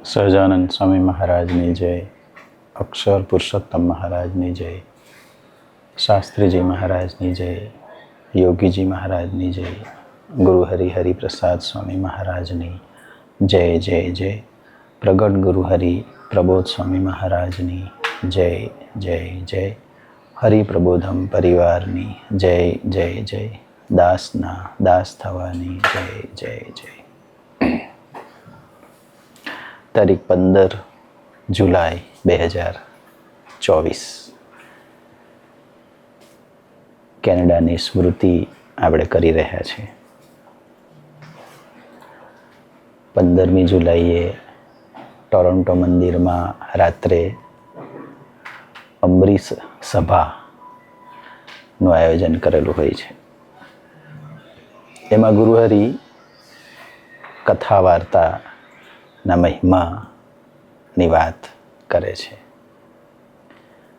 સહજાનંદ સ્વામી મહારાજની જય, અક્ષર પુરુષોત્તમ મહારાજની જય, શાસ્ત્રીજી મહારાજની જય, યોગીજી મહારાજની જય, ગુરુ હરિપ્રસાદ સ્વામી મહારાજની જય જય જય, પ્રગટ ગુરુ હરિ પ્રબોધ સ્વામી મહારાજની જય જય જય, હરિપ્રબોધમ પરિવારની જય જય જય, દાસના દાસ થવાની જય જય જય. તારીખ 15 જુલાઈ 2024. કેનેડાની સ્મૃતિ આપણે કરી રહ્યા છીએ. 15મી જુલાઈએ ટોરોન્ટો મંદિરમાં રાત્રે અમરીશ સભાનું આયોજન કરેલું હોય છે. એમાં ગુરુહરિ કથા વાર્તાના મહિમાની વાત કરે છે.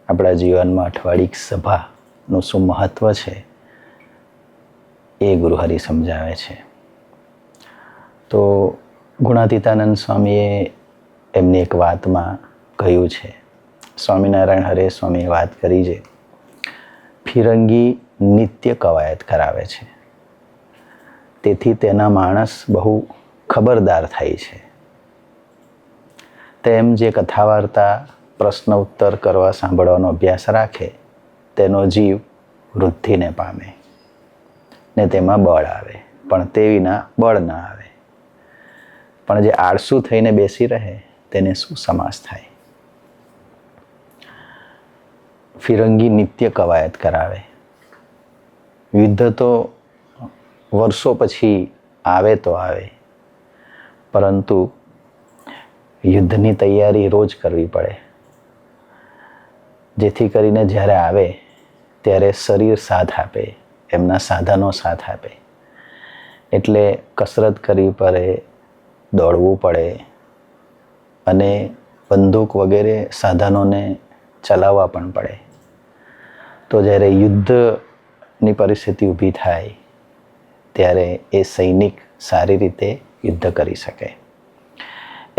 આપણા જીવનમાં અઠવાડિક સભાનું શું મહત્વ છે એ ગુરુહરિ સમજાવે છે. તો ગુણાતીતાનંદ સ્વામીએ એમની એક વાતમાં કહ્યું છે, સ્વામિનારાયણ હરે સ્વામીએ વાત કરી છે, ફિરંગી નિત્ય કવાયત કરાવે છે, તેથી તેના માણસ બહુ ખબરદાર થાય છે. તેમ જે કથા વાર્તા પ્રશ્ન ઉત્તર કરવા સાંભળવાનો અભ્યાસ રાખે તેનો જીવ વૃદ્ધિને પામે ને તેમાં બળ આવે, પણ તે વિના બળ ના આવે. પણ જે આળસુ થઈને બેસી રહે તેને શું સમાસ થાય? ફિરંગી નિત્ય કવાયત કરાવે. યુદ્ધ તો વર્ષો પછી આવે તો આવે, પરંતુ યુદ્ધની તૈયારી રોજ કરવી પડે, જેથી કરીને જ્યારે આવે ત્યારે શરીર સાથ આપે, એમના સાધનો સાથ આપે. એટલે કસરત કરવી પડે, દોડવું પડે અને બંદૂક વગેરે સાધનોને ચલાવવા પણ પડે. તો જ્યારે યુદ્ધની પરિસ્થિતિ ઊભી થાય ત્યારે એ સૈનિક સારી રીતે યુદ્ધ કરી શકે.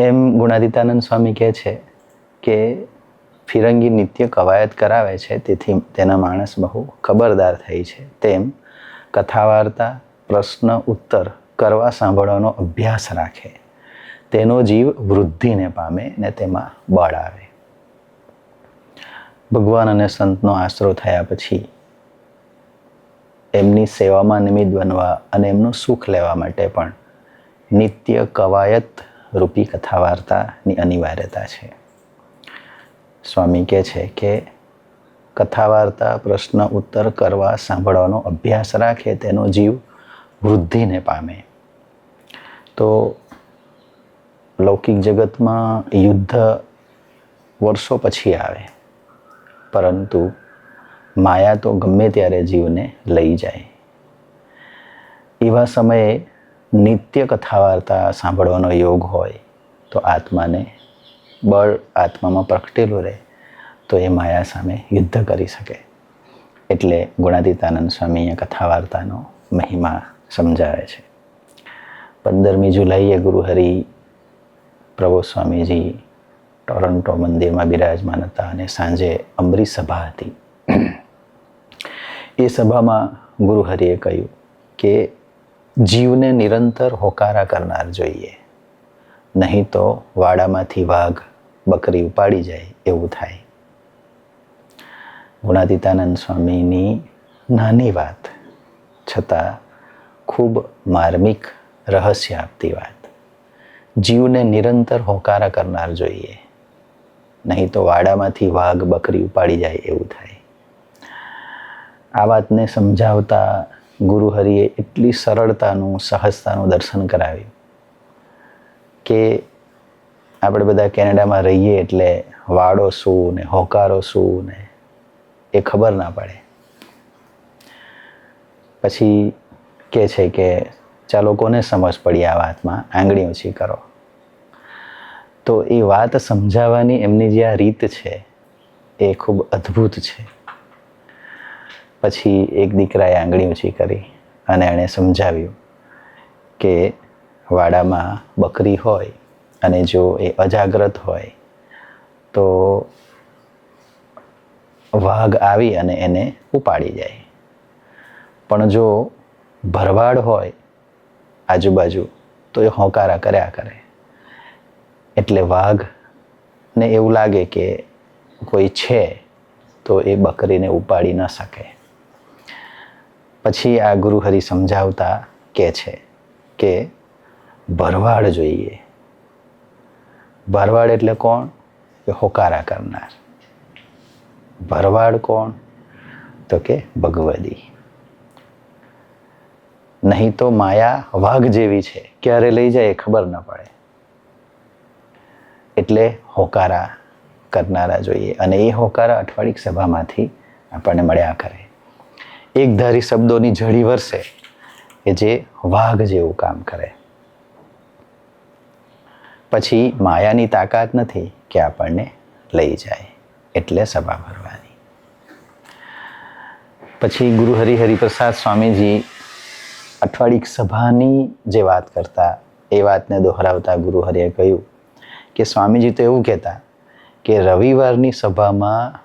એમ ગુણાતીતાનંદ સ્વામી કહે છે કે ફિરંગી નિત્ય કવાયત કરાવે છે, તેથી તેના માણસ બહુ ખબરદાર થાય છે. તેમ કથા વાર્તા પ્રશ્ન ઉત્તર કરવા સાંભળવાનો અભ્યાસ રાખે તેનો જીવ વૃદ્ધિને પામે ને તેમાં બળ આવે. ભગવાન અને સંતનો આશરો થયા પછી એમની સેવામાં નિમિત્ત બનવા અને એમનું સુખ લેવા માટે પણ નિત્ય કવાયત રૂપી કથા વાર્તાની અનિવાર્યતા છે. સ્વામી કહે છે કે કથા વાર્તા પ્રશ્ન ઉત્તર કરવા સાંભળવાનો અભ્યાસ રાખે તેનો જીવ વૃદ્ધિને પામે. તો લૌકિક જગતમાં યુદ્ધ વર્ષો પછી આવે, પરંતુ માયા તો ગમે ત્યારે જીવને લઈ જાય. એવા સમયે નિત્ય કથા વાર્તા સાંભળવાનો યોગ હોય તો આત્માને બળ આત્મામાં પ્રગટેલું રહે, તો એ માયા સામે યુદ્ધ કરી શકે. એટલે ગુણાતીતાનંદ સ્વામી કથા વાર્તાનો મહિમા સમજાવે છે. 15મી જુલાઈએ ગુરુહરિ પ્રબોધ સ્વામીજી ટોરોન્ટો મંદિરમાં બિરાજમાન હતા અને સાંજે અમરીશ સભા હતી. એ સભામાં ગુરુહરિએ કહ્યું કે જીવને નિરંતર હોકારા કરનાર જોઈએ, નહીં તો વાડામાંથી વાઘ બકરી ઉપાડી જાય એવું થાય. ગુણાતીતાનંદ સ્વામીની નાની વાત છતાં ખૂબ માર્મિક રહસ્ય આપતી વાત. જીવને નિરંતર હોકારા કરનાર જોઈએ, નહીં તો વાડામાંથી વાઘ બકરી ઉપાડી જાય એવું થાય. આ વાતને સમજાવતા ગુરુહરિએ એટલી સરળતાનું સહજતાનું દર્શન કરાવ્યું કે આપણે બધા કેનેડામાં રહીએ એટલે વાડો શું ને હોકારો શું ને એ ખબર ના પડે. પછી કહે છે કે ચાલો કોને સમજ પડી આ વાતમાં, આંગળી ઊંચી કરો. તો એ વાત સમજાવવાની એમની જે આ રીત છે એ ખૂબ અદ્ભુત છે. પછી એક દીકરાએ આંગળી ઊંચી કરી અને એણે સમજાવ્યું કે વાડામાં બકરી હોય અને જો એ અજાગ્રત હોય તો વાઘ આવી અને એને ઉપાડી જાય. પણ જો ભરવાડ હોય આજુબાજુ તો એ હોંકારા કર્યા કરે. એટલે વાઘને એવું લાગે કે કોઈ છે તો એ બકરીને ઉપાડી ન શકે. પછી આ ગુરુહરિ સમજાવતા કહે છે કે ભરવાડ જોઈએ. ભરવાડ એટલે કોણ? કે હોકારા કરનાર. ભરવાડ કોણ? તો કે ભગવદી. નહીં તો માયા વાઘ જેવી છે, ક્યારે લઈ જાય એ ખબર ન પડે. એટલે હોકારા કરનારા જોઈએ. અને એ હોકારા અઠવાડિક સભામાંથી આપણને મળ્યા કરે. એકધારી શબ્દોની ઝડી વરસે કે જે વાઘ જેવું કામ કરે. પછી માયાની તાકાત નથી કે આપણને લઈ જાય, એટલે સભા ભરવાની. પછી ગુરુ હરિપ્રસાદ સ્વામીજી અઠવાડિક સભાની જે વાત કરતા એ વાતને દોહરાવતા ગુરુ હરિએ કહ્યું કે સ્વામીજી તો એવું કહેતા કે રવિવારની સભામાં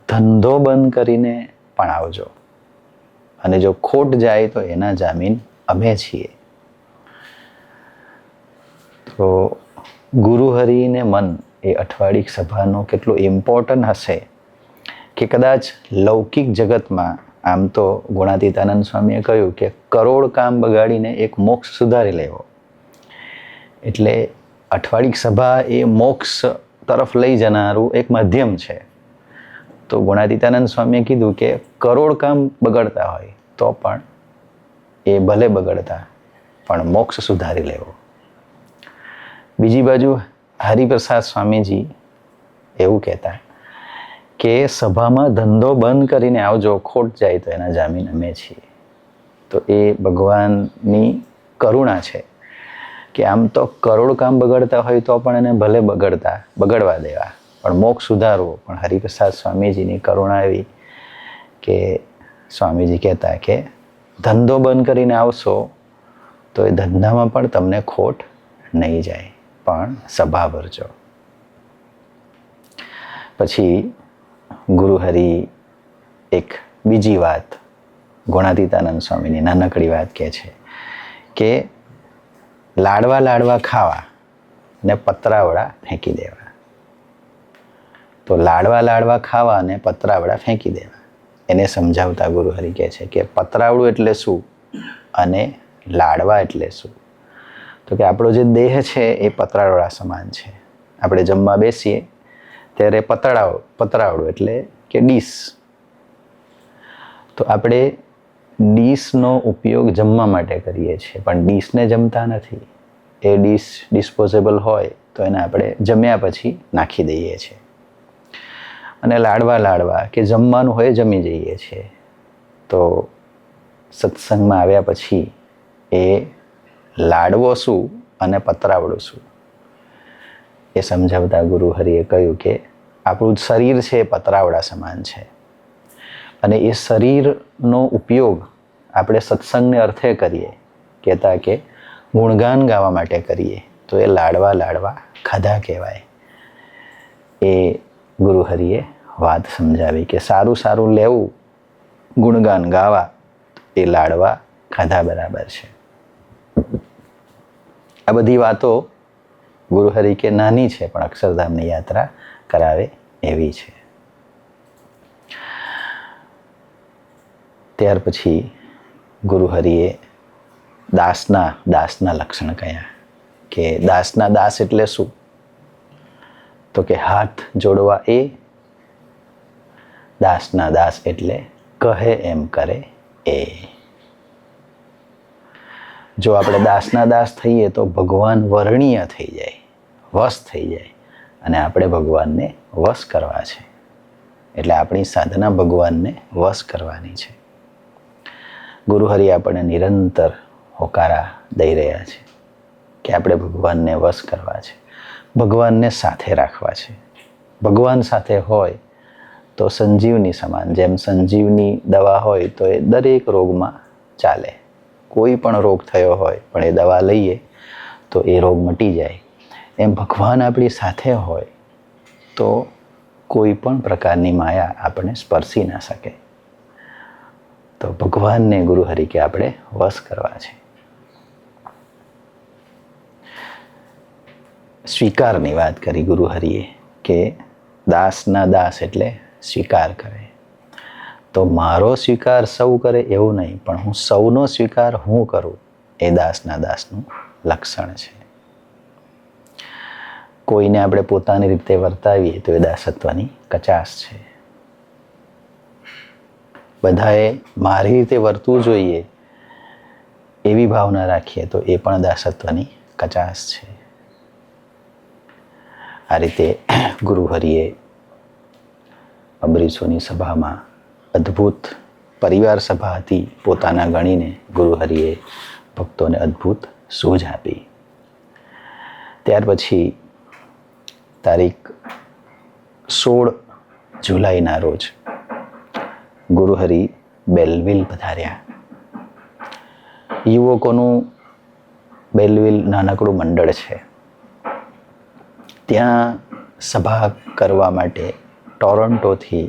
ધંધો બંધ કરીને પણ આવજો, અને જો ખોટ જાય તો એના જામીન અમે છીએ. તો ગુરુ હરિને મન એ અઠવાડિક સભાનો કેટલું ઇમ્પોર્ટન્ટ હશે કે કદાચ લૌકિક જગતમાં આમ તો ગુણાતીતાનંદ સ્વામીએ કહ્યું કે કરોડ કામ બગાડીને એક મોક્ષ સુધારી લેવો. એટલે અઠવાડિક સભા એ મોક્ષ તરફ લઈ જનારું એક માધ્યમ છે. તો ગુણાતીતાનંદ સ્વામીએ કીધું કે કરોડ કામ બગડતા હોય તો પણ એ ભલે બગડતા પણ મોક્ષ સુધારી લેવો. બીજી બાજુ હરિપ્રસાદ સ્વામીજી એવું કહેતા કે સભામાં ધંધો બંધ કરીને આવજો, ખોટ જાય તો એના જામીન અમે છીએ. તો એ ભગવાનની કરુણા છે કે આમ તો કરોડ કામ બગડતા હોય તો પણ એને ભલે બગડવા દેવા, પણ મોક્ષ સુધારવો. પણ હરિપ્રસાદ સ્વામીજીની કરુણા એવી કે સ્વામીજી કહેતા કે ધંધો બંધ કરીને આવશો તો એ ધંધામાં પણ તમને ખોટ નહીં જાય, પણ સભા ભરજો. પછી ગુરુ હરિ એક બીજી વાત ગુણાતીતાનંદ સ્વામીની નાનકડી વાત કહે છે કે લાડવા ખાવા ને પતરાવડા ફેંકી દેવા. તો લાડવા ખાવા અને પતરાવડા ફેંકી દેવા એને સમજાવતા ગુરુ હરિ કહે છે કે પતરાવડું એટલે શું અને લાડવા એટલે શું? તો કે આપણો જે દેહ છે એ પતરાવડા સમાન છે. આપણે જમવા બેસીએ ત્યારે પતરાવડું એટલે કે ડીશ. તો આપણે ડીશનો ઉપયોગ જમવા માટે કરીએ છીએ, પણ ડીશને જમતા નથી. એ ડીશ ડિસ્પોઝેબલ હોય તો એને આપણે જમ્યા પછી નાખી દઈએ છીએ. અને લાડવા કે જમવાનું હોય જમી જઈએ છીએ. તો સત્સંગમાં આવ્યા પછી એ લાડવો શું અને પતરાવડું શું એ સમજાવતા ગુરુ હરિએ કહ્યું કે આપણું શરીર છે એ પતરાવડા સમાન છે, અને એ શરીરનો ઉપયોગ આપણે સત્સંગને અર્થે કરીએ, કહેતા કે ગુણગાન ગાવા માટે કરીએ તો એ લાડવા ખાધા કહેવાય. એ ગુરુ હરિએ વાત સમજાવી કે સારું લેવું, ગુણગાન ગાવા એ લાડવા ખાધા બરાબર છે. આ બધી વાતો ગુરુ હરિ કે નાની છે પણ અક્ષરધામની યાત્રા કરાવે એવી છે. ત્યાર પછી ગુરુ હરિએ દાસના લક્ષણ કહ્યા કે દાસના દાસ એટલે શું? તો કે હાથ જોડવા એ. દાસના દાસ એટલે કહે એમ કરે એ. જો આપણે દાસના દાસ થઈએ તો ભગવાન વર્ણીય થઈ જાય, વશ થઈ જાય, અને આપણે ભગવાનને વશ કરવા છે. એટલે આપણી સાધના ભગવાનને વશ કરવાની છે. ગુરુ હરિ આપણને નિરંતર હોકારા દઈ રહ્યા છે કે આપણે ભગવાનને વશ કરવા છે, ભગવાનને સાથે રાખવા છે. ભગવાન સાથે હોય તો સંજીવની સમાન. જેમ સંજીવની દવા હોય તો એ દરેક રોગમાં ચાલે. કોઈ પણ રોગ થયો હોય પણ એ દવા લઈએ તો એ રોગ મટી જાય. એમ ભગવાન આપણી સાથે હોય તો કોઈ પણ પ્રકારની માયા આપણને સ્પર્શી ના શકે. તો ભગવાનને ગુરુહરિ કે આપણે વશ કરવા છે. સ્વીકારની વાત કરી ગુરુહરિએ કે દાસના દાસ એટલે સ્વીકાર કરે. તો મારો સ્વીકાર સૌ કરે એવું નહીં, પણ હું સૌનો સ્વીકાર હું કરું એ દાસના દાસનું લક્ષણ છે. કોઈને આપણે પોતાની રીતે વર્તાવીએ તો એ દાસત્વની કચાશ છે. બધાએ મારી રીતે વર્તવું જોઈએ એવી ભાવના રાખીએ તો એ પણ દાસત્વની કચાશ છે. આ રીતે ગુરુહરિએ અંબરીશોની સભામાં અદ્ભુત પરિવાર સભા હતી પોતાના ગણીને ગુરુહરિએ ભક્તોને અદ્ભુત સૂઝ આપી. ત્યાર પછી તારીખ 16 જુલાઈના રોજ ગુરુહરિ બેલવિલ પધાર્યા. યુવકોનું બેલવિલ નાનકડું મંડળ છે. ત્યાં સભા કરવા માટે ટોરોન્ટોથી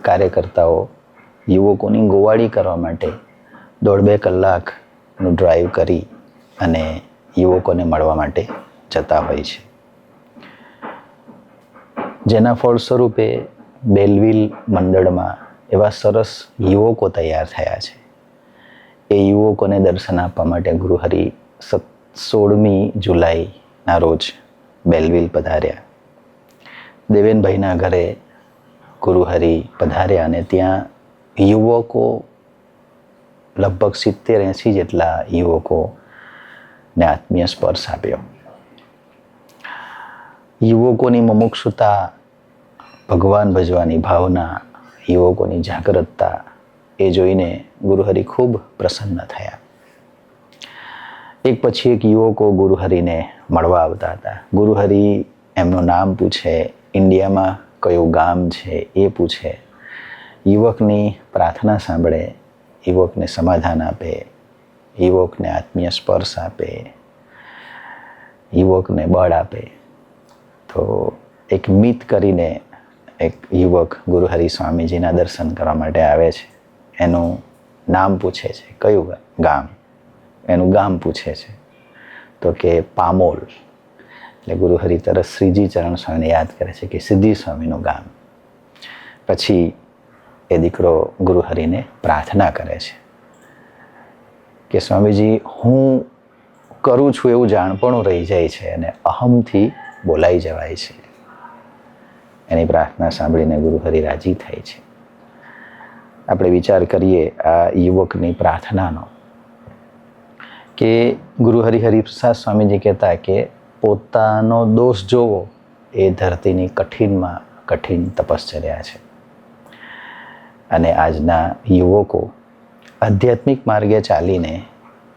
કાર્યકર્તાઓ યુવકોની ગોવાળી કરવા માટે 1.5 કલાકનું ડ્રાઈવ કરી અને યુવકોને મળવા માટે જતા હોય છે. જેના ફળ સ્વરૂપે બેલવિલ મંડળમાં એવા સરસ યુવકો તૈયાર થયા છે. એ યુવકોને દર્શન આપવા માટે ગુરુહરિ 16મી જુલાઈના રોજ બેલવિલ પધાર્યા. દેવેનભાઈના ઘરે ગુરુહરિ પધાર્યા અને ત્યાં યુવકો લગભગ 70-80 જેટલા યુવકોને આત્મીય સ્પર્શ આપ્યો. યુવકોની મુમુક્ષુતા, ભગવાન ભજવાની ભાવના, યુવકોની જાગૃતતા એ જોઈને ગુરુહરિ ખૂબ પ્રસન્ન થયા. એક પછી એક યુવકો ગુરુહરિને મળવા આવતા હતા. ગુરુહરિ એમનું નામ પૂછે, ઇન્ડિયામાં કયું ગામ છે એ પૂછે, યુવકની પ્રાર્થના સાંભળે, યુવકને સમાધાન આપે, યુવકને આત્મીય સ્પર્શ આપે, યુવકને બળ આપે. તો એક મિત કરીને એક યુવક ગુરુહરિ સ્વામીજીના દર્શન કરવા માટે આવે છે. એનું નામ પૂછે છે, કયું ગામ? એનું ગામ પૂછે છે તો કે પામોલ. એટલે ગુરુહરિ તરત શ્રીજી ચરણ સ્વામીને યાદ કરે છે કે સિદ્ધિ સ્વામીનું ગામ. પછી એ દીકરો ગુરુહરિને પ્રાર્થના કરે છે કે સ્વામીજી, હું કરું છું એવું જાણપણું રહી જાય છે અને અહમથી બોલાઈ જવાય છે. એની પ્રાર્થના સાંભળીને ગુરુહરિ રાજી થાય છે. આપણે વિચાર કરીએ આ યુવકની પ્રાર્થનાનો કે ગુરુહરિ હરિપ્રસાદ સ્વામીજી કહેતા કે પોતાનો દોષ જોવો એ ધરતીની કઠિનમાં કઠિન તપશ્ચર્યા છે. અને આજના યુવકો આધ્યાત્મિક માર્ગે ચાલીને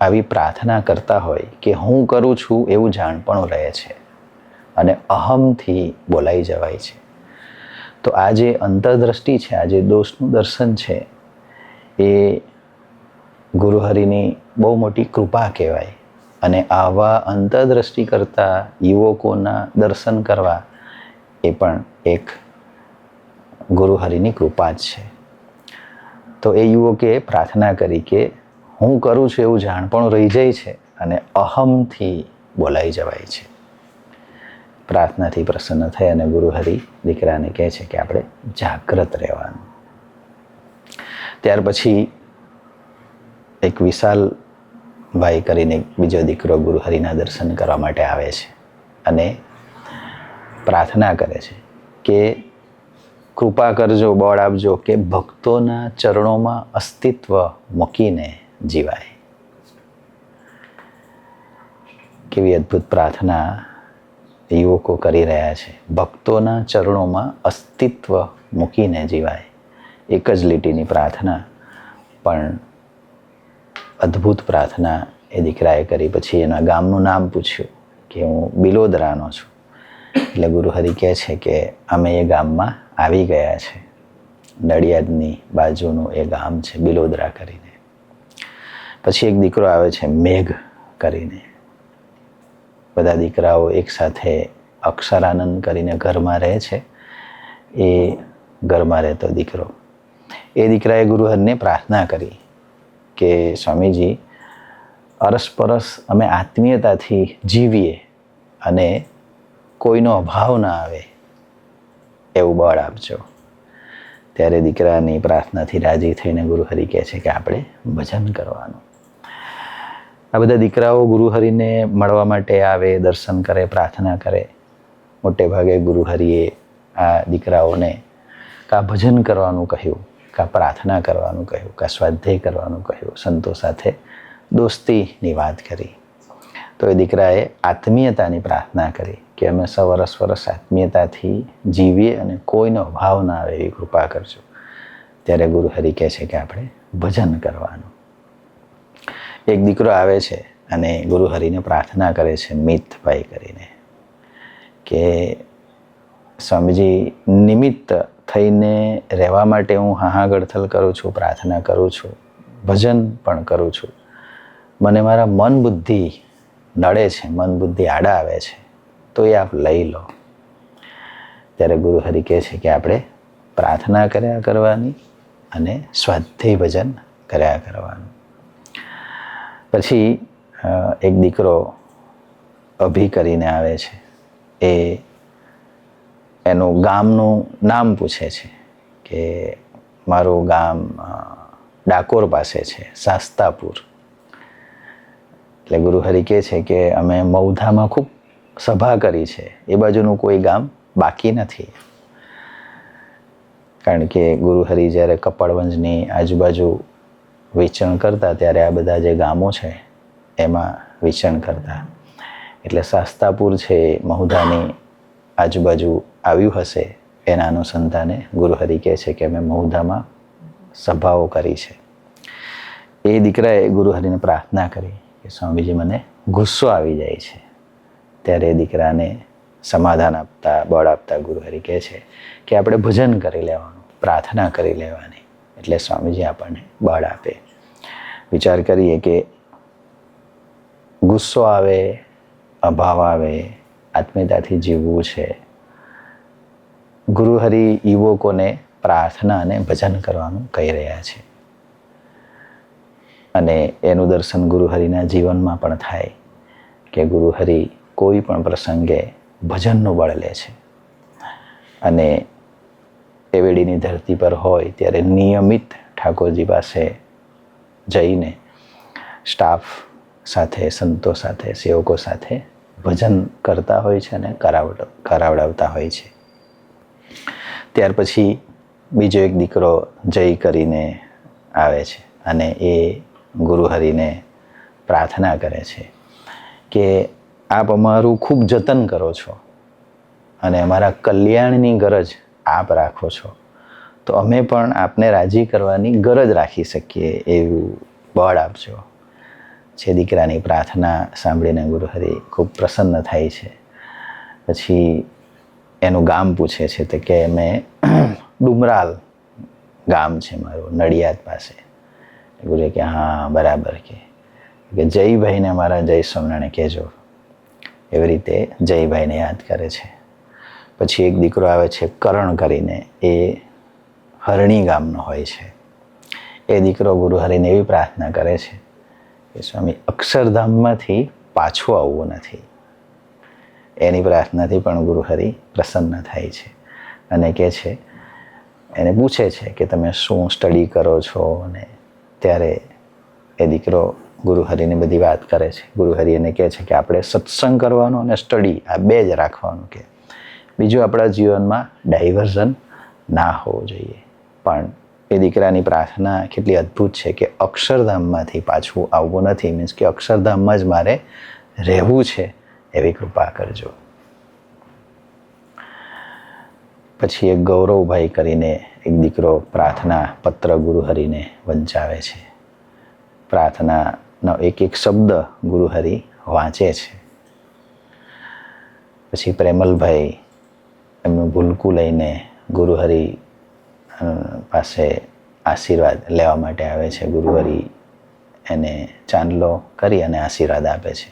આવી પ્રાર્થના કરતા હોય કે હું કરું છું એવું જાણપણું રહે છે અને અહમથી બોલાઈ જવાય છે. તો આ જે અંતરદ્રષ્ટિ છે, આ જે દોષનું દર્શન છે, એ ગુરુહરિની બહુ મોટી કૃપા કહેવાય. અને આવા અંતરદ્રષ્ટિ કરતા યુવકોના દર્શન કરવા એ પણ એક ગુરુહરિની કૃપા જ છે. તો એ યુવકે પ્રાર્થના કરી કે હું કરું છું એવું જાણપણું રહી જાય છે અને અહમથી બોલાઈ જવાય છે. પ્રાર્થનાથી પ્રસન્ન થઈ અને ગુરુહરિ દીકરાને કહે છે કે આપણે જાગ્રત રહેવાનું. ત્યાર પછી એક વિશાલભાઈ કરીને બીજો દીકરો ગુરુહરિના દર્શન કરવા માટે આવે છે અને પ્રાર્થના કરે છે કે કૃપા કરજો, બળ આપજો કે ભક્તોના ચરણોમાં અસ્તિત્વ મૂકીને જીવાય. કેવી અદ્ભુત પ્રાર્થના યુવકો કરી રહ્યા છે. ભક્તોના ચરણોમાં અસ્તિત્વ મૂકીને જીવાય. એક જ લીટીની પ્રાર્થના, પણ અદ્ભુત પ્રાર્થના એ દીકરાએ કરી. પછી એના ગામનું નામ પૂછ્યું કે હું બિલોદરાનો છું. એટલે ગુરુહરિ કહે છે કે અમે એ ગામમાં આવી ગયા છે. નડિયાદની બાજુનું એ ગામ છે બિલોદરા કરીને. પછી એક દીકરો આવે છે મેઘ કરીને. બધા દીકરાઓ એકસાથે અક્ષરાનંદ કરીને ઘરમાં રહે છે. એ ઘરમાં રહેતો દીકરો, એ દીકરાએ ગુરુહરિને પ્રાર્થના કરી કે સ્વામીજી, અરસપરસ અમે આત્મીયતાથી જીવીએ અને કોઈનો અભાવ ના આવે એવું બળ આપજો. ત્યારે દીકરાની પ્રાર્થનાથી રાજી થઈને ગુરુહરિ કહે છે કે આપણે ભજન કરવાનું. આ બધા દીકરાઓ ગુરુહરિને મળવા માટે આવે, દર્શન કરે, પ્રાર્થના કરે. મોટે ભાગે ગુરુહરિએ આ દીકરાઓને કાં ભજન કરવાનું કહ્યું, કાં પ્રાર્થના કરવાનું કહ્યું, કાં સ્વાધ્યાય કરવાનું કહ્યું, સંતો સાથે દોસ્તીની વાત કરી. તો એ દીકરાએ આત્મીયતાની પ્રાર્થના કરી કે અમે સૌ વરસ આત્મીયતાથી જીવીએ અને કોઈનો અભાવ ના આવે એવી કૃપા કરજો. ત્યારે ગુરુહરિ કહે છે કે આપણે ભજન કરવાનું. એક દીકરો આવે છે અને ગુરુહરિને પ્રાર્થના કરે છે, મિતભાઈ કરીને, કે સ્વામીજી, નિમિત્ત થઈને રહેવા માટે હું હાહાગડથલ કરું છું, પ્રાર્થના કરું છું, ભજન પણ કરું છું. મને મારા મન બુદ્ધિ નડે છે, મન બુદ્ધિ આડા આવે છે, તો એ આપ લઈ લો. ત્યારે ગુરુહરિ કહે છે કે આપણે પ્રાર્થના કર્યા કરવાની અને સ્વાધ્યાય ભજન કર્યા કરવાનું. પછી એક દીકરો અભી કરીને આવે છે. એ એનું ગામનું નામ પૂછે છે કે મારું ગામ ડાકોર પાસે છે, શાસ્તાપુર. એટલે ગુરુહરિ કહે છે કે અમે મૌધામાં ખૂબ સભા કરી છે, એ બાજુનું કોઈ ગામ બાકી નથી. કારણ કે ગુરુહરિ જ્યારે કપડવંજની આજુબાજુ વિચરણ કરતા ત્યારે આ બધા જે ગામો છે એમાં વિચરણ કરતા. એટલે શાસ્તાપુર છે મહુધાની આજુબાજુ આવ્યું હશે, એના અનુસંધાને ગુરુહરિ કહે છે કે અમે મહુધામાં સભાઓ કરી છે. એ દીકરાએ ગુરુહરિને પ્રાર્થના કરી કે સ્વામીજી, મને ગુસ્સો આવી જાય છે. ત્યારે એ દીકરાને સમાધાન આપતા, બળ આપતા ગુરુહરિ કહે છે કે આપણે ભજન કરી લેવાનું, પ્રાર્થના કરી લેવાની, એટલે સ્વામીજી આપણને બળ આપે. વિચાર કરીએ કે ગુસ્સો આવે, અભાવ આવે, આત્મીયતાથી જીવવું છે. ગુરુહરિ યુવકોને પ્રાર્થના અને ભજન કરવાનું કહી રહ્યા છે. અને એનું દર્શન ગુરુહરિના જીવનમાં પણ થાય કે ગુરુહરિ કોઈ પણ પ્રસંગે ભજનનું બળ લે છે. અને એવેડીની ધરતી પર હોય ત્યારે નિયમિત ઠાકોરજી પાસે જઈને સ્ટાફ સાથે, સંતો સાથે, સેવકો સાથે ભજન કરતા હોય છે અને કરાવડાવતા હોય છે. ત્યાર પછી બીજો એક દીકરો જય કરીને આવે છે અને એ ગુરુહરિને પ્રાર્થના કરે છે કે આપ અમારું ખૂબ જતન કરો છો અને અમારા કલ્યાણની ગરજ આપ રાખો છો, તો અમે પણ આપને રાજી કરવાની ગરજ રાખી શકીએ એવું બળ આપજો. છે દીકરાની પ્રાર્થના સાંભળીને ગુરુહરિ ખૂબ પ્રસન્ન થાય છે. પછી એનું ગામ પૂછે છે તો કે મેં ડુમરાલ ગામ છે મારું, નડિયાદ પાસે. ગુરુએ કે હા બરાબર, કે જયભાઈને મારા જય સ્વામિનારાયણ કહેજો. એવી રીતે જયભાઈને યાદ કરે છે. પછી એક દીકરો આવે છે કરણ કરીને, એ હરણી ગામનો હોય છે. એ દીકરો ગુરુહરિને એવી પ્રાર્થના કરે છે કે સ્વામી, અક્ષરધામમાંથી પાછું આવવું નથી. એની પ્રાર્થનાથી પણ ગુરુહરિ પ્રસન્ન થાય છે અને કહે છે, એને પૂછે છે કે તમે શું સ્ટડી કરો છો, અને ત્યારે એ દીકરો ગુરુહરિને બધી વાત કરે છે. ગુરુહરિ એને કહે છે કે આપણે સત્સંગ કરવાનો અને સ્ટડી આ બે જ રાખવાનું, કે બીજું આપણા જીવનમાં ડાયવર્ઝન ના હોવું જોઈએ. પણ એ દીકરાની પ્રાર્થના કેટલી અદ્ભુત છે કે અક્ષરધામમાંથી પાછું આવવું નથી, મીન્સ કે અક્ષરધામમાં જ મારે રહેવું છે એવી કૃપા કરજો. પછી એક ગૌરવભાઈ કરીને એક દીકરો પ્રાર્થના પત્ર ગુરુહરિને વંચાવે છે. પ્રાર્થનાનો એક એક શબ્દ ગુરુહરિ વાંચે છે. પછી પ્રેમલભાઈ એમનું ભૂલકું લઈને ગુરુહરિ પાસે આશીર્વાદ લેવા માટે આવે છે. ગુરુહરિ એને ચાંદલો કરી અને આશીર્વાદ આપે છે.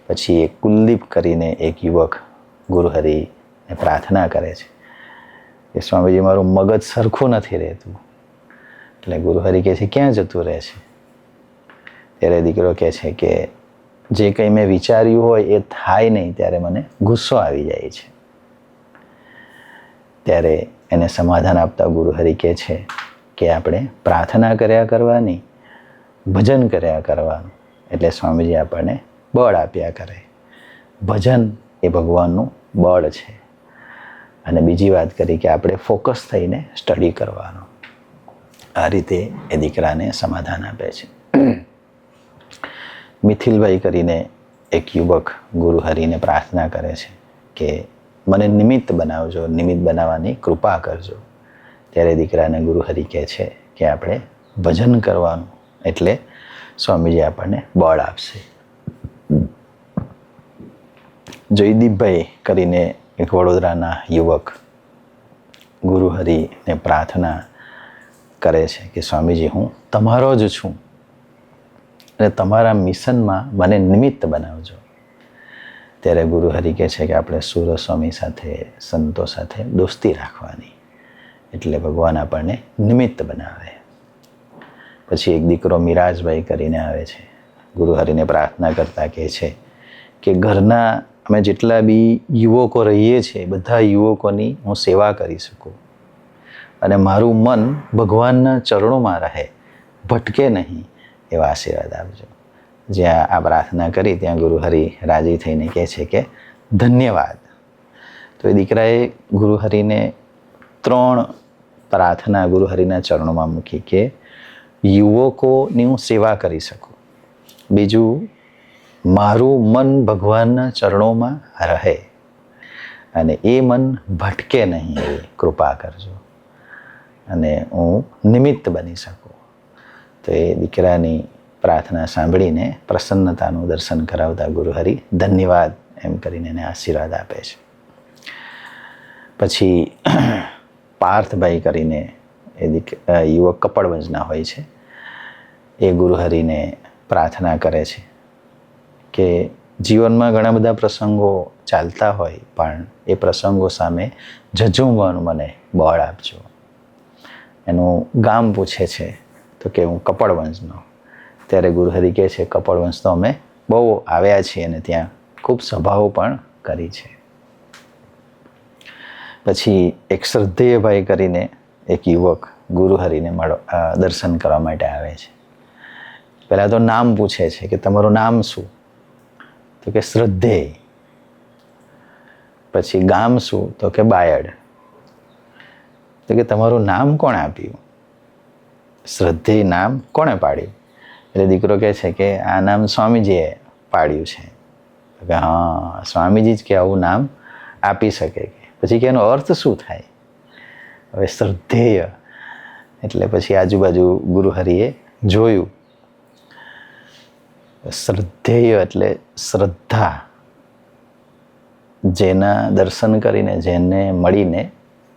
પછી એક કુલદીપ કરીને એક યુવક ગુરુહરિને પ્રાર્થના કરે છે કે સ્વામીજી મારું મગજ સરખું નથી રહેતું. એટલે ગુરુહરિ કહે છે ક્યાં જતું રહે છે? ત્યારે દીકરો કહે છે કે જે કંઈ મેં વિચાર્યું હોય એ થાય નહીં ત્યારે મને ગુસ્સો આવી જાય છે. ત્યારે એને સમાધાન આપતા ગુરુહરિ કહે છે કે આપણે પ્રાર્થના કર્યા કરવાની, ભજન કર્યા કરવાનું. એટલે સ્વામીજી આપણને બળ આપ્યા કરે. ભજન એ ભગવાનનું બળ છે. અને બીજી વાત કરી કે આપણે ફોકસ થઈને સ્ટડી કરવાનું. આ રીતે એ દીકરાને સમાધાન આપે છે. મિથિલભાઈ કરીને એક યુવક ગુરુહરિને પ્રાર્થના કરે છે કે મને નિમિત્ત બનાવજો, નિમિત્ત બનાવવાની કૃપા કરજો. ત્યારે દીકરાને ગુરુહરિ કહે છે કે આપણે ભજન કરવાનું, એટલે સ્વામીજી આપણને બળ આપશે. જયદીપભાઈ કરીને એક વડોદરાના યુવક ગુરુહરિને પ્રાર્થના કરે છે કે સ્વામીજી હું તમારો જ છું અને તમારા મિશનમાં મને નિમિત્ત બનાવજો. ત્યારે ગુરુહરિ કહે છે કે આપણે સૂરસ્વામી સાથે, સંતો સાથે દોસ્તી રાખવાની, એટલે ભગવાન આપણને નિમિત્ત બનાવે. પછી એક દીકરો મિરાજભાઈ કરીને આવે છે, ગુરુહરિને પ્રાર્થના કરતા કહે છે કે ઘરના અમે જેટલા બી યુવકો રહીએ છીએ બધા યુવકોની હું સેવા કરી શકું અને મારું મન ભગવાનના ચરણોમાં રહે, ભટકે નહીં, એવા આશીર્વાદ આપજો. જ્યાં આ પ્રાર્થના કરી ત્યાં ગુરુહરિ રાજી થઈને કહે છે કે ધન્યવાદ. તો એ દીકરાએ ગુરુહરિને 3 પ્રાર્થના ગુરુહરિના ચરણોમાં મૂકી કે યુવકોની હું સેવા કરી શકું, બીજું મારું મન ભગવાનના ચરણોમાં રહે અને એ મન ભટકે નહીં એવી કૃપા કરજો, અને હું નિમિત્ત બની શકું. તો એ દીકરાની પ્રાર્થના સાંભળીને પ્રસન્નતાનું દર્શન કરાવતા ગુરુહરિ ધન્યવાદ એમ કરીને એને આશીર્વાદ આપે છે. પછી પાર્થભાઈ કરીને એ યુવક કપડવંજના હોય છે, એ ગુરુહરિને પ્રાર્થના કરે છે કે જીવનમાં ઘણા બધા પ્રસંગો ચાલતા હોય પણ એ પ્રસંગો સામે ઝઝૂમવાનું મને બળ આપજો. એનું ગામ પૂછે છે તો કે હું કપડવંશનો. ત્યારે ગુરુહરિ કહે છે કપડવંશ તો અમે બહુ આવ્યા છીએ અને ત્યાં ખૂબ સભાઓ પણ કરી છે. પછી એક શ્રદ્ધેયભાઈ કરીને એક યુવક ગુરુહરિને દર્શન કરવા માટે આવે છે. પહેલાં તો નામ પૂછે છે કે તમારું નામ શું? તો કે શ્રદ્ધેય. પછી ગામ શું? તો કે બાયડ. તો કે તમારું નામ કોણે આપ્યું? શ્રદ્ધેય નામ કોણે પાડ્યું? એટલે દીકરો કહે છે કે આ નામ સ્વામીજીએ પાડ્યું છે. કે હા, સ્વામીજી જ કે આવું નામ આપી શકે. પછી કે એનો અર્થ શું થાય? હવે શ્રદ્ધેય એટલે પછી આજુબાજુ ગુરુહરિએ જોયું. શ્રદ્ધેય એટલે શ્રદ્ધા, જેના દર્શન કરીને, જેને મળીને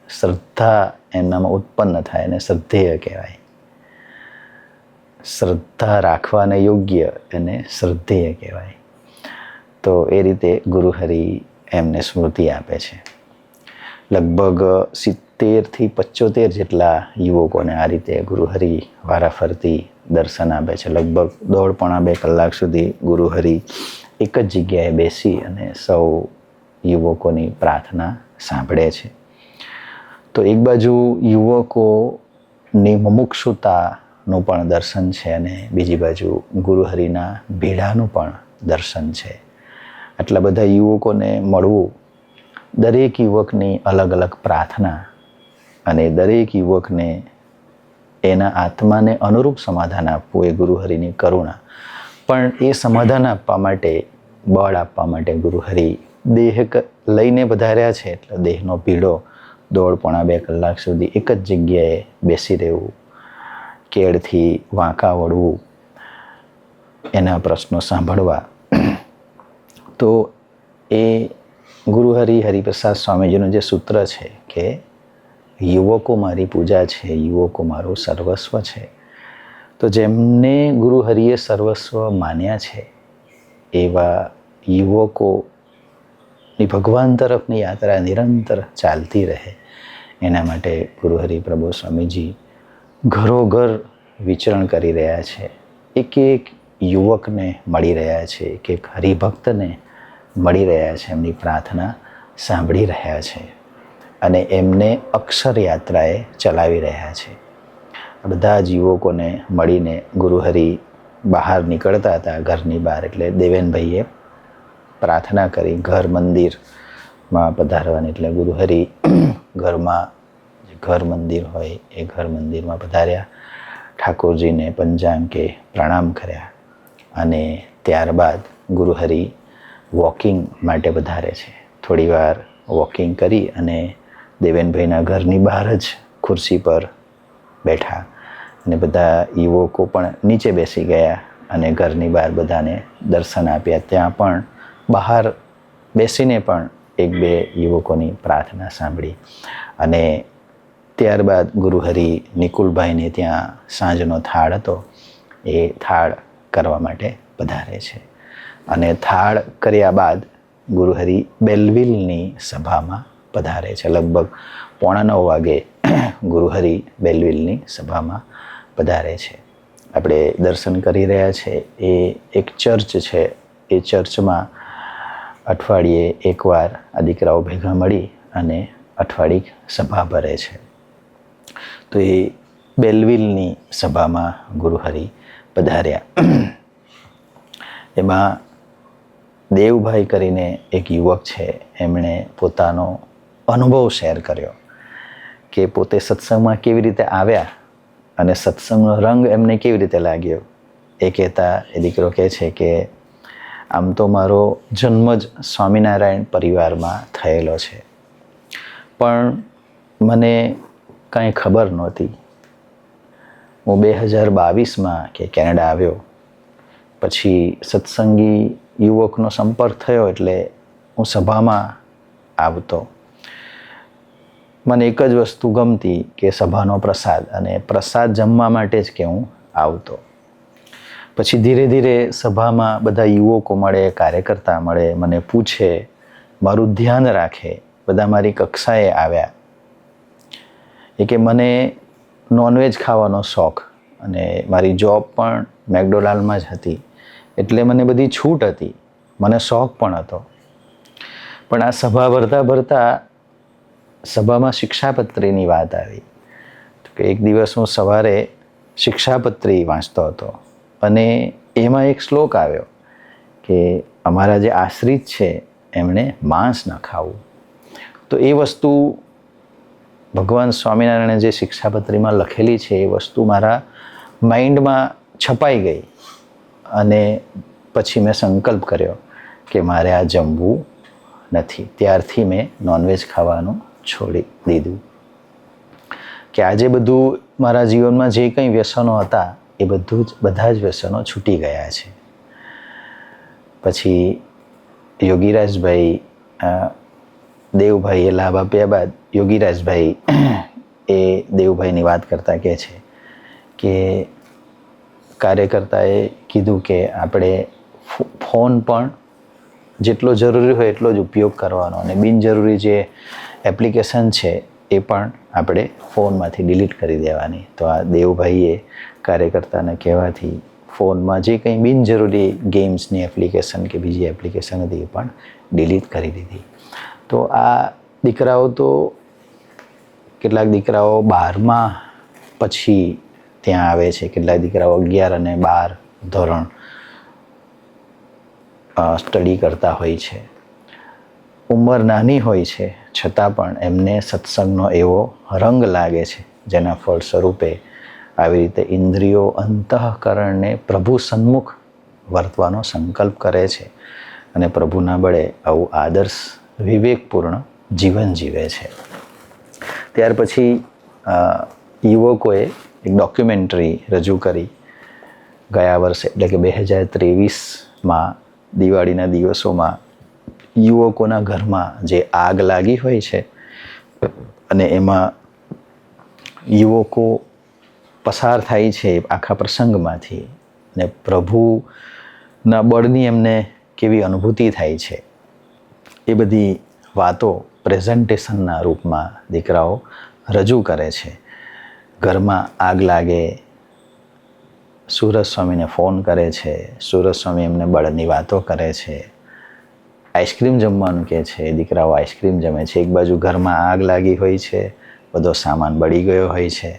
શ્રદ્ધા એનામાં ઉત્પન્ન થાય એને શ્રદ્ધેય કહેવાય. શ્રદ્ધા રાખવાને યોગ્ય એને શ્રદ્ધેય કહેવાય. તો એ રીતે ગુરુહરિ એમને સ્મૃતિ આપે છે. લગભગ 70થી 75 જેટલા યુવકોને આ રીતે ગુરુહરિ વારાફરતી દર્શન આપે છે. લગભગ 1.5-2 કલાક સુધી ગુરુહરિ એક જ જગ્યાએ બેસી અને સૌ યુવકોની પ્રાર્થના સાંભળે છે. તો એક બાજુ યુવકોની મુમુક્ષુતાનું પણ દર્શન છે અને બીજી બાજુ ગુરુહરિના ભેડાનું પણ દર્શન છે. આટલા બધા યુવકોને મળવું, દરેક યુવકની અલગ અલગ પ્રાર્થના અને દરેક યુવકને એના આત્માને અનુરૂપ સમાધાન આપવું એ ગુરુહરિની કરુણા. પણ એ સમાધાન આપવા માટે, બળ આપવા માટે ગુરુહરિ દેહ લઈને વધાર્યા છે. એટલે દેહનો પીડો 1.5-2 કલાક સુધી એક જ જગ્યાએ બેસી રહેવું, કેળથી વાંકા વળવું, એના પ્રશ્નો સાંભળવા. તો એ ગુરુહરિ હરિપ્રસાદ સ્વામીજીનું જે સૂત્ર છે કે યુવકો મારી પૂજા છે, યુવકો મારું સર્વસ્વ છે. તો જેમને ગુરુહરિએ સર્વસ્વ માન્યા છે એવા યુવકોની ભગવાન તરફની યાત્રા નિરંતર ચાલતી રહે એના માટે ગુરુહરિ પ્રભુ સ્વામીજી ઘરોઘર વિચરણ કરી રહ્યા છે. એક એક યુવકને મળી રહ્યા છે, એક એક હરિભક્તને મળી રહ્યા છે, એમની પ્રાર્થના સાંભળી રહ્યા છે અને એમને અક્ષર યાત્રાએ ચલાવી રહ્યા છે. બધા જ યુવકોને મળીને ગુરુહરિ બહાર નીકળતા હતા, ઘરની બહાર. એટલે દેવેનભાઈએ પ્રાર્થના કરી ઘર મંદિરમાં પધારવાની. એટલે ગુરુહરિ ઘરમાં જે ઘર મંદિર હોય એ ઘર મંદિરમાં પધાર્યા, ઠાકોરજીને પંચાંગે પ્રણામ કર્યા અને ત્યારબાદ ગુરુહરિ વોકિંગ માટે પધારે છે. થોડી વાર વોકિંગ કરી અને દેવેનભાઈના ઘરની બહાર જ ખુરશી પર બેઠા અને બધા યુવકો પણ નીચે બેસી ગયા અને ઘરની બહાર બધાને દર્શન આપ્યા. ત્યાં પણ બહાર બેસીને પણ એક બે યુવકોની પ્રાર્થના સાંભળી અને ત્યારબાદ ગુરુહરિ નિકુલભાઈને ત્યાં સાંજનો થાળ હતો એ થાળ કરવા માટે પધારે છે અને થાળ કર્યા બાદ ગુરુહરિ બેલવિલની સભામાં પધારે છે. લગભગ 8:45 વાગે ગુરુહરિ બેલવિલની સભામાં પધારે છે. આપણે દર્શન કરી રહ્યા છે એ એક ચર્ચ છે. એ ચર્ચમાં અઠવાડિયે એકવાર આ દીકરાઓ ભેગા મળી અને અઠવાડિક સભા ભરે છે. તો એ બેલવિલની સભામાં ગુરુહરિ પધાર્યા. એમાં દેવભાઈ કરીને એક યુવક છે, એમણે પોતાનો અનુભવ શેર કર્યો કે પોતે સત્સંગમાં કેવી રીતે આવ્યા અને સત્સંગનો રંગ એમને કેવી રીતે લાગ્યો. એ કહેતા એ દીકરો કહે છે કે આમ તો મારો જન્મ જ સ્વામિનારાયણ પરિવારમાં થયેલો છે, પણ મને કાંઈ ખબર નહોતી. હું 2022માં કે કેનેડા આવ્યો પછી સત્સંગી યુવકનો સંપર્ક થયો એટલે હું સભામાં આવતો. મને એક જ વસ્તુ ગમતી કે સભાનો પ્રસાદ, અને પ્રસાદ જમવા માટે જ કે હું આવતો. પછી ધીરે ધીરે સભામાં બધા યુવકો મળે, કાર્યકર્તા મળે, મને પૂછે, મારું ધ્યાન રાખે, બધા મારી કક્ષાએ આવ્યા. એ કે મને નોનવેજ ખાવાનો શોખ અને મારી જોબ પણ મેકડોનાલ્ડમાં જ હતી એટલે મને બધી છૂટ હતી, મને શોખ પણ હતો. પણ આ સભા ભરતા ભરતા સભામાં શિક્ષાપત્રીની વાત આવી. તો કે એક દિવસ હું સવારે શિક્ષાપત્રી વાંચતો હતો અને એમાં એક શ્લોક આવ્યો કે અમારા જે આશ્રિત છે એમણે માંસ ન ખાવું. તો એ વસ્તુ ભગવાન સ્વામિનારાયણે જે શિક્ષાપત્રીમાં લખેલી છે એ વસ્તુ મારા માઇન્ડમાં છપાઈ ગઈ અને પછી મેં સંકલ્પ કર્યો કે મારે આ જમવું નથી. ત્યારથી મેં નોનવેજ ખાવાનું છોડી દીધું. કે આજે બધું મારા જીવનમાં જે કંઈ વ્યસનો હતા એ બધા જ વ્યસનો છૂટી ગયા છે. પછી યોગીરાજભાઈ દેવભાઈએ લાભ આપ્યા બાદ યોગીરાજભાઈ એ દેવભાઈની વાત કરતા કહે છે કે કાર્યકર્તાએ કીધું કે આપણે ફોન પણ જેટલો જરૂરી હોય એટલો જ ઉપયોગ કરવાનો અને બિનજરૂરી જે એપ્લિકેશન છે એ પણ આપણે ફોનમાંથી ડિલીટ કરી દેવાની. તો આ દેવભાઈએ કાર્યકર્તાને કહેવાથી ફોનમાં જે કંઈ બિનજરૂરી ગેમ્સની એપ્લિકેશન કે બીજી એપ્લિકેશન હતી એ પણ ડિલીટ કરી દીધી. તો આ દીકરાઓ તો કેટલાક દીકરાઓ 12મા પછી ત્યાં આવે છે, કેટલાક દીકરાઓ 11 અને 12 ધોરણ સ્ટડી કરતા હોય છે. ઉંમર નાની હોય છે છતાં પણ એમને સત્સંગનો એવો રંગ લાગે છે જેના ફળ સ્વરૂપે આવી રીતે ઇન્દ્રિયો અંતઃકરણને પ્રભુ સન્મુખ વર્તવાનો સંકલ્પ કરે છે અને પ્રભુના બળે આવું આદર્શ વિવેકપૂર્ણ જીવન જીવે છે. ત્યાર પછી યુવકોએ એક ડોક્યુમેન્ટરી રજૂ કરી ગયા વર્ષે, એટલે કે 2023માં દિવાળીના દિવસોમાં યુવકોના ઘરમાં જે આગ લાગી હોય છે અને એમાં યુવકો પસાર થાય છે આખા પ્રસંગમાંથી ને પ્રભુના બળની એમને કેવી અનુભૂતિ થાય છે એ બધી વાતો પ્રેઝન્ટેશનના રૂપમાં દીકરાઓ રજૂ કરે છે. ઘરમાં આગ લાગે, સુરજ સ્વામીને ફોન કરે છે, સુરજ સ્વામી એમને બળની વાતો કરે છે. આઈસ્ક્રીમ જમવાનું કહે છે, દીકરાઓ આઈસ્ક્રીમ જમે છે. એક બાજુ ઘરમાં આગ લાગી હોય છે, બધો સામાન બળી ગયો હોય છે.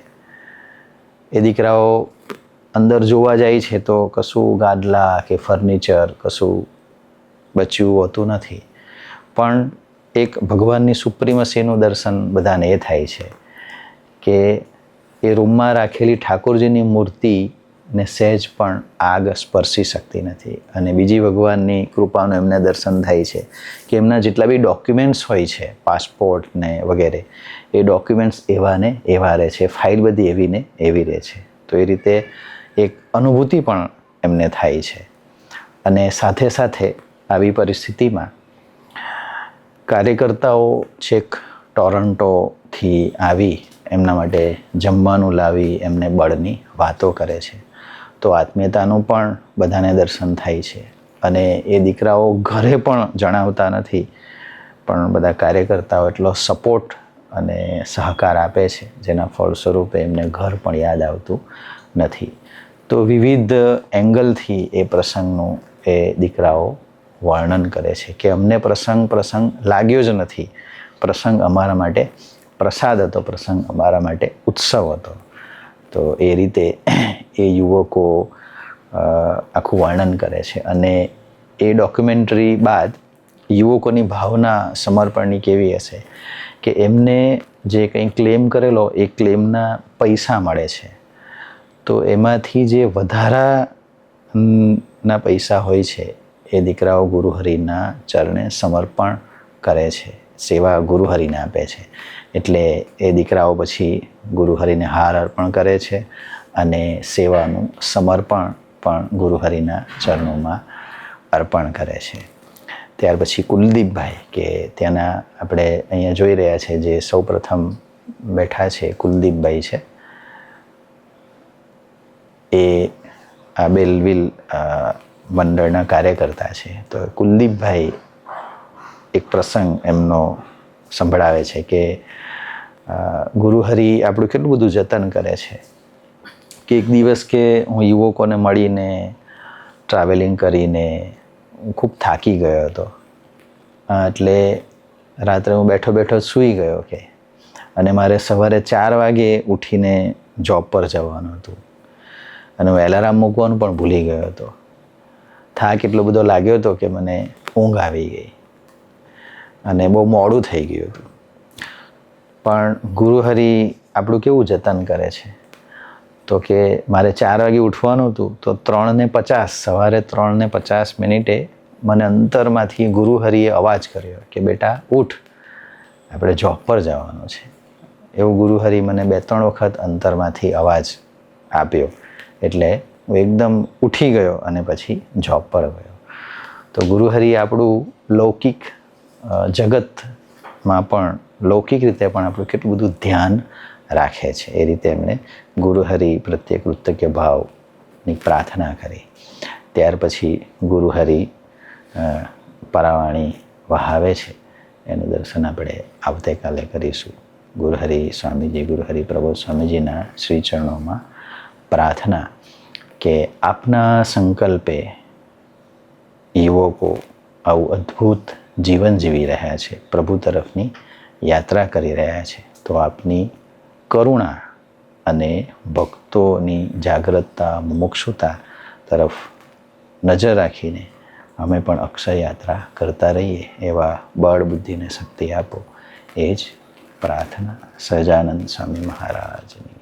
એ દીકરાઓ અંદર જોવા જાય છે તો કશું ગાદલા કે ફર્નિચર કશું બચ્યું હોતું નથી. પણ એક ભગવાનની સુપ્રીમસીનું દર્શન બધાને એ થાય છે કે એ રૂમમાં રાખેલી ઠાકોરજીની મૂર્તિને સહેજ પણ આગ સ્પર્શી શકતી નથી. અને બીજી ભગવાનની કૃપાનું એમને દર્શન થાય છે કે એમના જેટલા બી ડોક્યુમેન્ટ્સ હોય છે, પાસપોર્ટ ને વગેરે, એ ડોક્યુમેન્ટ્સ એવા ને એવા રહે છે, ફાઇલ બધી એવી ને એવી રહે છે. તો એ રીતે એક અનુભૂતિ પણ એમને થાય છે. અને સાથે સાથે આવી પરિસ્થિતિમાં કાર્યકર્તાઓ છેક ટોરન્ટોથી આવી એમના માટે જમવાનું લાવી એમને બળની વાતો કરે છે. તો આત્મીયતાનું પણ બધાને દર્શન થાય છે. અને એ દીકરાઓ ઘરે પણ જણાવતા નથી, પણ બધા કાર્યકર્તાઓ એટલો સપોર્ટ અને સહકાર આપે છે જેના ફળ સ્વરૂપે એમને ઘર પણ યાદ આવતું નથી. તો વિવિધ એંગલથી એ પ્રસંગનું એ દીકરાઓ વર્ણન કરે છે કે અમને પ્રસંગ લાગ્યો જ નથી. પ્રસંગ અમારા માટે પ્રસાદ હતો, પ્રસંગ અમારા માટે ઉત્સવ હતો. તો એ રીતે એ યુવકો આખું વર્ણન કરે છે. અને એ ડોક્યુમેન્ટરી બાદ યુવકોની ભાવના સમર્પણની કેવી હશે કે એમને જે કંઈ ક્લેમ કરેલો એ ક્લેમના પૈસા મળે છે. તો એમાંથી જે વધારાના પૈસા હોય છે એ દીકરાઓ ગુરુહરિના ચરણે સમર્પણ કરે છે, સેવા ગુરુહરિને આપે છે. એટલે એ દીકરાઓ પછી ગુરુહરિને હાર અર્પણ કરે છે અને સેવાનું સમર્પણ પણ ગુરુહરિના ચરણોમાં અર્પણ કરે છે. ત્યાર પછી કુલદીપભાઈ કે ત્યાંના આપણે અહીંયા જોઈ રહ્યા છે જે સૌ પ્રથમ બેઠા છે કુલદીપભાઈ છે. એ આ બેલવિલ મંડળના કાર્યકર્તા છે. તો કુલદીપભાઈ એક પ્રસંગ એમનો સંભળાવે છે કે ગુરુહરિ આપણું કેટલું બધું જતન કરે છે કે એક દિવસ કે હું યુવકોને મળીને ટ્રાવેલિંગ કરીને હું ખૂબ થાકી ગયો હતો. એટલે રાત્રે હું બેઠો બેઠો સૂઈ ગયો કે અને મારે સવારે 4 વાગે ઉઠીને જોબ પર જવાનું હતું અને હું એલાર્મ મૂકવાનું પણ ભૂલી ગયો હતો. થાક એટલો બધો લાગ્યો હતો કે મને ઊંઘ આવી ગઈ અને બહુ મોડું થઈ ગયું હતું. પણ ગુરુહરિ આપણું કેવું જતન કરે છે તો કે મારે 4 વાગે ઉઠવાનું હતું તો 3:50 સવારે 3:50 મને અંતરમાંથી ગુરુહરિએ અવાજ કર્યો કે બેટા ઉઠ, આપણે જોબ પર જવાનું છે. એવું ગુરુહરિ મને 2-3 વખત અંતરમાંથી અવાજ આપ્યો. એટલે હું એકદમ ઉઠી ગયો અને પછી જોબ પર ગયો. તો ગુરુહરિ આપણું લૌકિક જગતમાં પણ લૌકિક રીતે પણ આપણું કેટલું બધું ધ્યાન રાખે છે. એ રીતે એમણે ગુરુહરિ પ્રત્યે કૃતજ્ઞ ભાવની પ્રાર્થના કરી. ત્યાર પછી ગુરુહરિ પરાવાણી વહાવે છે એનું દર્શન આપણે આવતીકાલે કરીશું. ગુરુહરિ સ્વામીજી, ગુરુહરિ પ્રબોધ સ્વામીજીના શ્રી ચરણોમાં પ્રાર્થના કે આપના સંકલ્પે યુવકો આવું અદ્ભુત જીવન જીવી રહ્યા છે, પ્રભુ તરફની યાત્રા કરી રહ્યા છે. તો આપની કરુણા અને ભક્તોની જાગૃતતા, મુમુક્ષુતા તરફ નજર રાખીને અમે પણ અક્ષય યાત્રા કરતા રહીએ એવા બળ, બુદ્ધિ અને શક્તિ આપો. એ જ પ્રાર્થના. સહજાનંદ સ્વામી મહારાજની.